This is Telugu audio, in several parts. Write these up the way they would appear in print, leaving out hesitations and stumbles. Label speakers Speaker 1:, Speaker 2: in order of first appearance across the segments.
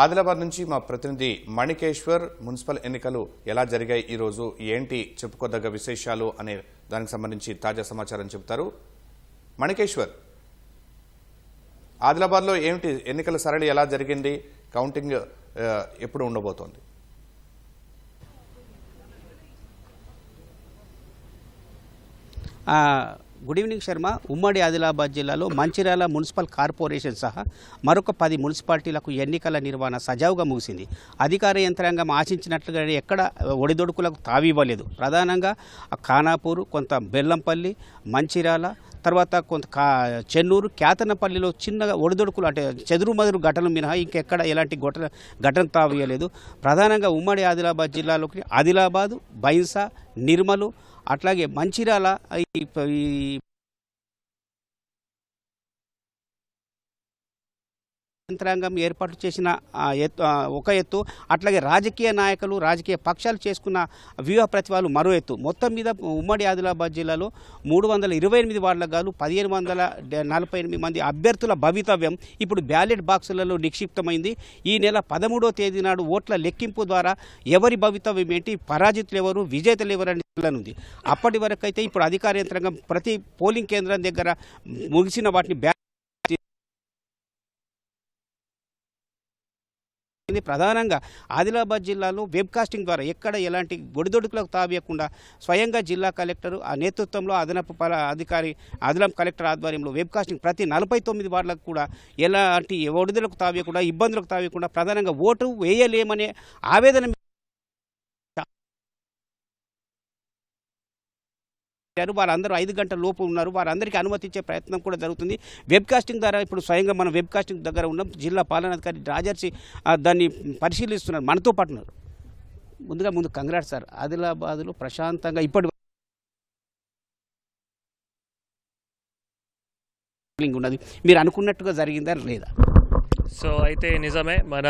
Speaker 1: ఆదిలాబాద్ నుంచి మా ప్రతినిధి మణికేశ్వర్ మున్సిపల్ ఎన్నికలు ఎలా జరిగాయి ఈ రోజు ఏంటి చెప్పుకోదగ్గ విశేషాలు అనే దానికి సంబంధించి తాజా సమాచారం చెప్తారు. మణికేశ్వర్, ఆదిలాబాద్లో ఏమిటి ఎన్నికల సరళి ఎలా జరిగింది, కౌంటింగ్ ఎప్పుడు ఉండబోతోంది?
Speaker 2: Good evening Sharma. ఉమ్మడి ఆదిలాబాద్ జిల్లాలో మంచిర్యాల మున్సిపల్ కార్పొరేషన్ సహా మరొక 10 మున్సిపాలిటీలకు ఎన్నికల నిర్వహణ సజావుగా ముగిసింది. అధికార యంత్రాంగం ఆశించినట్లుగా ఎక్కడ ఒడిదొడుకులకు తావివ్వలేదు. ప్రధానంగా ఖానాపూర్, కొంత బెల్లంపల్లి, మంచిర్యాల, తర్వాత కొంత చెన్నూరు, క్యాతనపల్లిలో చిన్నగా ఒడిదొడుకులు అంటే చెదురుమదురు ఘటనలు మినహా ఇంకెక్కడ ఎలాంటి ఘటన తావియలేదు. ప్రధానంగా ఉమ్మడి ఆదిలాబాద్ జిల్లాలోకి ఆదిలాబాదు, బైన్సా, నిర్మలు, అట్లాగే మంచిర్యాల యంత్రాంగం ఏర్పాటు చేసిన ఒక ఎత్తు, అట్లాగే రాజకీయ నాయకులు, రాజకీయ పక్షాలు చేసుకున్న వ్యూహ ప్రతిభాలు మరో ఎత్తు. మొత్తం మీద ఉమ్మడి ఆదిలాబాద్ జిల్లాలో 328 వార్డులకు గాను 1548 మంది అభ్యర్థుల భవితవ్యం ఇప్పుడు బ్యాలెట్ బాక్సులలో నిక్షిప్తమైంది. ఈ నెల 13వ తేదీ నాడు ఓట్ల లెక్కింపు ద్వారా ఎవరి భవితవ్యం ఏంటి, పరాజితులు ఎవరు, విజేతలు ఎవరు అని తెలియనుంది. అప్పటి వరకు అయితే ఇప్పుడు అధికార యంత్రాంగం ప్రతి పోలింగ్ కేంద్రం దగ్గర ముగిసిన వాటిని ప్రధానంగా ఆదిలాబాద్ జిల్లాలో వెబ్కాస్టింగ్ ద్వారా ఎక్కడ ఎలాంటి ఒడిదొడుకులకు తావియకుండా స్వయంగా జిల్లా కలెక్టర్ ఆ నేతృత్వంలో అదనపు అధికారి అదనపు కలెక్టర్ ఆధ్వర్యంలో వెబ్కాస్టింగ్ ప్రతి 49 వార్డులకు కూడా ఎలాంటి ఒడిదొడుకు తావియకుండా, ఇబ్బందులకు తావియకుండా ప్రధానంగా ఓటు వేయలేమనే ఆవేదన వారందరూ 5 గంటల లోపు ఉన్నారు. వారందరికీ అనుమతి ఇచ్చే ప్రయత్నం కూడా జరుగుతుంది. వెబ్కాస్టింగ్ ద్వారా ఇప్పుడు స్వయంగా మనం వెబ్కాస్టింగ్ దగ్గర ఉన్నాం. జిల్లా పాలనాధికారి రాజర్షి దాన్ని పరిశీలిస్తున్నారు, మనతో పాటు ఉన్నారు. ముందు కంగ్రాట్స్ సార్. ఆదిలాబాద్లో ప్రశాంతంగా ఇప్పటి ఉన్నది, మీరు అనుకున్నట్టుగా జరిగిందా లేదా?
Speaker 3: సో అయితే నిజమే, మన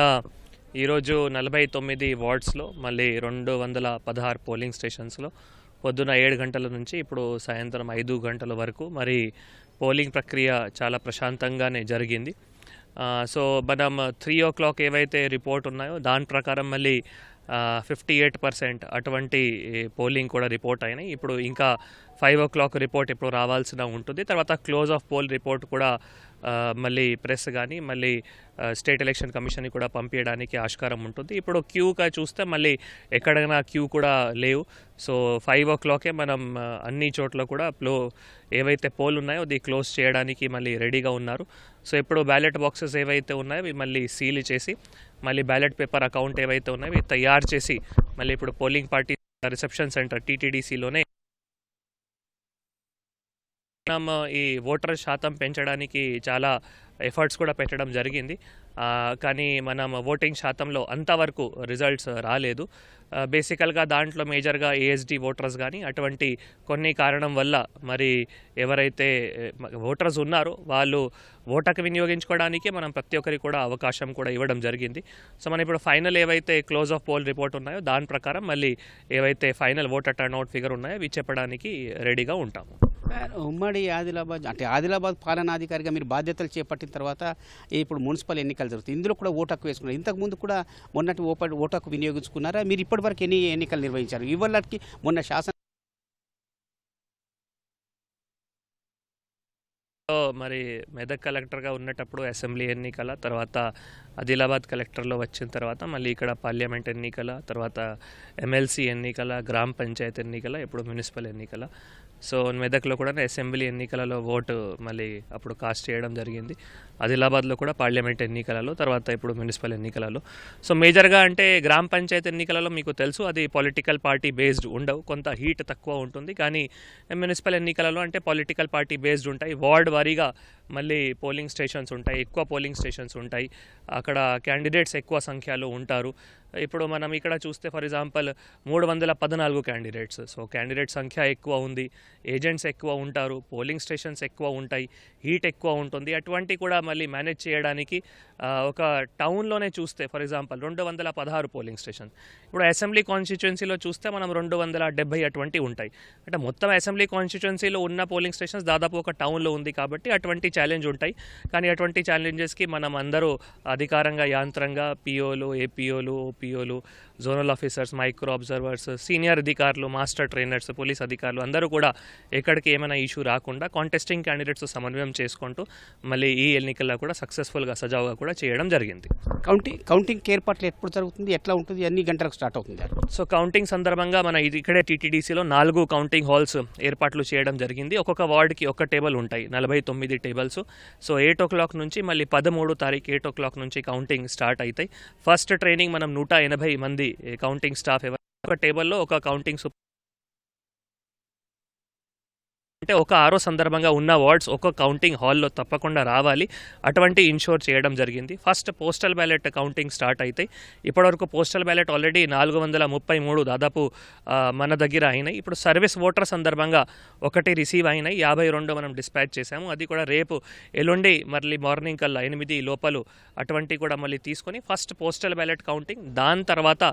Speaker 3: ఈరోజు 49 వార్డ్స్లో మళ్ళీ 216 పోలింగ్ స్టేషన్స్లో పొద్దున 7 గంటల నుంచి ఇప్పుడు సాయంత్రం 5 గంటల వరకు మరి పోలింగ్ ప్రక్రియ చాలా ప్రశాంతంగానే జరిగింది. సో మనం 3 o'clock ఏవైతే రిపోర్ట్ ఉన్నాయో దాని ప్రకారం మళ్ళీ 58% అటువంటి పోలింగ్ కూడా రిపోర్ట్ అయినాయి. ఇప్పుడు ఇంకా 5 o'clock రిపోర్ట్ ఇప్పుడు రావాల్సిన ఉంటుంది. తర్వాత క్లోజ్ ఆఫ్ పోల్ రిపోర్ట్ కూడా మళ్ళీ ప్రెస్ కానీ మళ్ళీ స్టేట్ ఎలక్షన్ కమిషన్కి కూడా పంపించడానికి ఆస్కారం ఉంటుంది. ఇప్పుడు క్యూగా చూస్తే మళ్ళీ ఎక్కడైనా క్యూ కూడా లేవు. సో 5 o'clock మనం అన్ని చోట్ల కూడా ఏవైతే పోల్ ఉన్నాయో అది క్లోజ్ చేయడానికి మళ్ళీ రెడీగా ఉన్నారు. సో ఇప్పుడు బ్యాలెట్ బాక్సెస్ ఏవైతే ఉన్నాయో అవి మళ్ళీ సీల్ చేసి మళ్ళీ బ్యాలెట్ పేపర్ అకౌంట్ ఏవైతే ఉన్నాయో అవి తయారు చేసి మళ్ళీ ఇప్పుడు పోలింగ్ పార్టీ రిసెప్షన్ సెంటర్ టీటీడీసీలోనే మనం ఈ ఓటర్ శాతం పెంచడానికి చాలా ఎఫర్ట్స్ కూడా పెట్టడం జరిగింది. కానీ మనం ఓటింగ్ శాతంలో అంతవరకు రిజల్ట్స్ రాలేదు. బేసికల్గా దాంట్లో మేజర్గా ఏఎస్డి ఓటర్స్ కానీ అటువంటి కొన్ని కారణం వల్ల మరి ఎవరైతే ఓటర్స్ ఉన్నారో వాళ్ళు ఓటుకు వినియోగించుకోవడానికి మనం ప్రతి ఒక్కరికి కూడా అవకాశం కూడా ఇవ్వడం జరిగింది. సో మనం ఇప్పుడు ఫైనల్ ఏవైతే క్లోజ్ ఆఫ్ పోల్ రిపోర్ట్ ఉన్నాయో దాని ప్రకారం మళ్ళీ ఏవైతే ఫైనల్ ఓటర్ టర్న్అవుట్ ఫిగర్ ఉన్నాయో అవి చెప్పడానికి రెడీగా ఉంటాము.
Speaker 2: ఉమ్మడి ఆదిలాబాద్ అంటే ఆదిలాబాద్ పాలనాధికారిగా మీరు బాధ్యతలు చేపట్టిన తర్వాత ఇప్పుడు మున్సిపల్ ఎన్నికలు జరుగుతాయి. ఇందులో కూడా ఓటు హక్కు వేసుకున్నారు. ఇంతకుముందు కూడా మొన్నటి ఓటు హక్కు వినియోగించుకున్నారా? మీరు ఇప్పటివరకు ఎన్ని ఎన్నికలు నిర్వహించారు? ఇవాళకి మొన్న శాసన
Speaker 3: మరి మెదక్ కలెక్టర్గా ఉన్నప్పుడు అసెంబ్లీ ఎన్నికల తర్వాత ఆదిలాబాద్ కలెక్టర్లో వచ్చిన తర్వాత మళ్ళీ ఇక్కడ పార్లమెంట్ ఎన్నికల తర్వాత ఎమ్మెల్సీ ఎన్నికల, గ్రామ పంచాయతీ ఎన్నికల, ఇప్పుడు మున్సిపల్ ఎన్నికల. సో మెదక్లో కూడా అసెంబ్లీ ఎన్నికలలో ఓటు మళ్ళీ అప్పుడు కాస్ట్ చేయడం జరిగింది. ఆదిలాబాద్లో కూడా పార్లమెంట్ ఎన్నికలలో, తర్వాత ఇప్పుడు మున్సిపల్ ఎన్నికలలో. సో మేజర్గా అంటే గ్రామ పంచాయతీ ఎన్నికలలో మీకు తెలుసు అది పొలిటికల్ పార్టీ బేస్డ్ ఉండవు, కొంత హీట్ తక్కువ ఉంటుంది. కానీ మున్సిపల్ ఎన్నికలలో అంటే పొలిటికల్ పార్టీ బేస్డ్ ఉంటాయి. వార్డ్ వారీగా మళ్ళీ పోలింగ్ స్టేషన్స్ ఉంటాయి, ఎక్కువ పోలింగ్ స్టేషన్స్ ఉంటాయి. అక్కడ క్యాండిడేట్స్ ఎక్కువ సంఖ్యలో ఉంటారు. ఇప్పుడు మనం ఇక్కడ చూస్తే for example 314 candidates. So candidate సంఖ్య ఎక్కువ ఉంది. ఏజెంట్స్ ఎక్కువ ఉంటారు, పోలింగ్ స్టేషన్స్ ఎక్కువ ఉంటాయి, హీట్ ఎక్కువ ఉంటుంది. అటువంటి కూడా మళ్ళీ మేనేజ్ చేయడానికి ఒక టౌన్లోనే చూస్తే ఫర్ ఎగ్జాంపుల్ 216 పోలింగ్ స్టేషన్, ఇప్పుడు అసెంబ్లీ కాన్స్టిట్యుయెన్సీలో చూస్తే మనం 270 అటువంటి ఉంటాయి. అంటే మొత్తం అసెంబ్లీ కాన్స్టిట్యుయెన్సీలో ఉన్న పోలింగ్ స్టేషన్స్ దాదాపు ఒక టౌన్లో ఉంది కాబట్టి అటువంటి ఛాలెంజ్ ఉంటాయి. కానీ అటువంటి ఛాలెంజెస్కి మనం అందరూ అధికారంగా యాంత్రంగా పిఓలు, ఏపీఓలు, ఓపీఓలు, zonal officers, micro observers, senior అధికారులు, మాస్టర్ ట్రైనర్స్, పోలీస్ అధికారులు అందరూ కూడా ఎక్కడికి ఏమైనా ఇష్యూ రాకుండా కాంటెస్టింగ్ క్యాండిడేట్స్ సమన్వయం చేసుకుంటూ మళ్ళీ ఈ ఎన్నికల్లో కూడా సక్సెస్ఫుల్గా సజావుగా కూడా చేయడం జరిగింది.
Speaker 2: కౌంటింగ్ ఏర్పాట్లు ఎప్పుడు జరుగుతుంది, ఎట్లా ఉంటుంది, ఎన్ని గంటలకు స్టార్ట్ అవుతుంది?
Speaker 3: సో కౌంటింగ్ సందర్భంగా మన ఇక్కడే టీటీడీసీలో 4 కౌంటింగ్ హాల్స్ ఏర్పాట్లు చేయడం జరిగింది. ఒక్కొక్క వార్డుకి ఒక టేబుల్ ఉంటాయి, 49 టేబుల్స్. సో 8 o'clock నుంచి మళ్ళీ 13 తారీఖు 8 o'clock నుంచి కౌంటింగ్ స్టార్ట్ అవుతాయి. ఫస్ట్ ట్రైనింగ్ మనం 180 మంది కౌంటింగ్ స్టాఫ్ ఒక టేబుల్లో ఒక కౌంటింగ్ అంటే ఒక ఆరో సందర్భంగా ఉన్న వార్డ్స్ ఒక కౌంటింగ్ హాల్లో తప్పకుండా రావాలి. అటువంటి ఇన్షూర్ చేయడం జరిగింది. First postal ballot counting start అవుతాయి. ఇప్పటివరకు పోస్టల్ బ్యాలెట్ ఆల్రెడీ 433 దాదాపు మన దగ్గర అయినాయి. ఇప్పుడు సర్వీస్ ఓటర్ సందర్భంగా 1 రిసీవ్ అయినాయి, 52 మనం డిస్పాచ్ చేశాము. అది కూడా రేపు ఎల్లుండి మళ్ళీ మార్నింగ్ కల్లా 8 లోపల అటువంటి కూడా మళ్ళీ తీసుకొని ఫస్ట్ పోస్టల్ బ్యాలెట్ కౌంటింగ్, దాని తర్వాత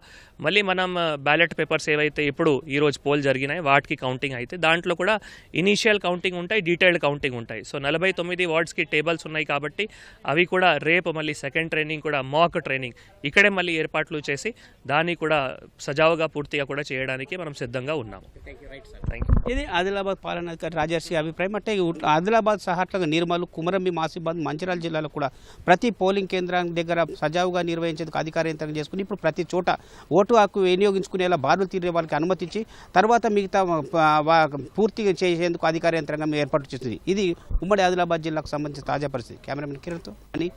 Speaker 3: మళ్ళీ మనం బ్యాలెట్ పేపర్స్ ఏవైతే ఇప్పుడు ఈరోజు పోల్ జరిగినాయి వాటికి కౌంటింగ్ అయితే దాంట్లో కూడా ఇనీషియల్ కౌంటింగ్ ఉంటాయి, డీటెయిల్డ్ కౌంటింగ్ ఉంటాయి. సో 49 వార్డ్స్కి టేబుల్స్ ఉన్నాయి కాబట్టి అవి కూడా రేపు మళ్ళీ సెకండ్ ట్రైనింగ్ కూడా మాక్ ట్రైనింగ్ ఇక్కడే మళ్ళీ ఏర్పాట్లు చేసి దాన్ని కూడా సజావుగా పూర్తిగా కూడా చేయడానికి మనం సిద్ధంగా ఉన్నాము. Thank you.
Speaker 2: ఇది ఆదిలాబాద్ పాలనాధికారి రాజర్షి అభిప్రాయం. అంటే ఆదిలాబాద్ సహాట్లుగా నిర్మల్, కుమరంభీం, ఆసిఫాబాద్, మంచిర్యాల జిల్లాలో కూడా ప్రతి పోలింగ్ కేంద్రం దగ్గర సజావుగా నిర్వహించేందుకు అధికార యంత్రం చేసుకుని ఇప్పుడు ప్రతి చోట ఓటు హక్కు వినియోగించుకునేలా బారులు తీరే వాళ్ళకి అనుమతించి తర్వాత మిగతా పూర్తిగా చేసేందుకు అధికార యంత్రాంగం ఏర్పాటు చేస్తుంది. ఇది ఉమ్మడి ఆదిలాబాద్ జిల్లాకు సంబంధించిన తాజా పరిస్థితి. కెమెరామెన్ కిరణ్తో అని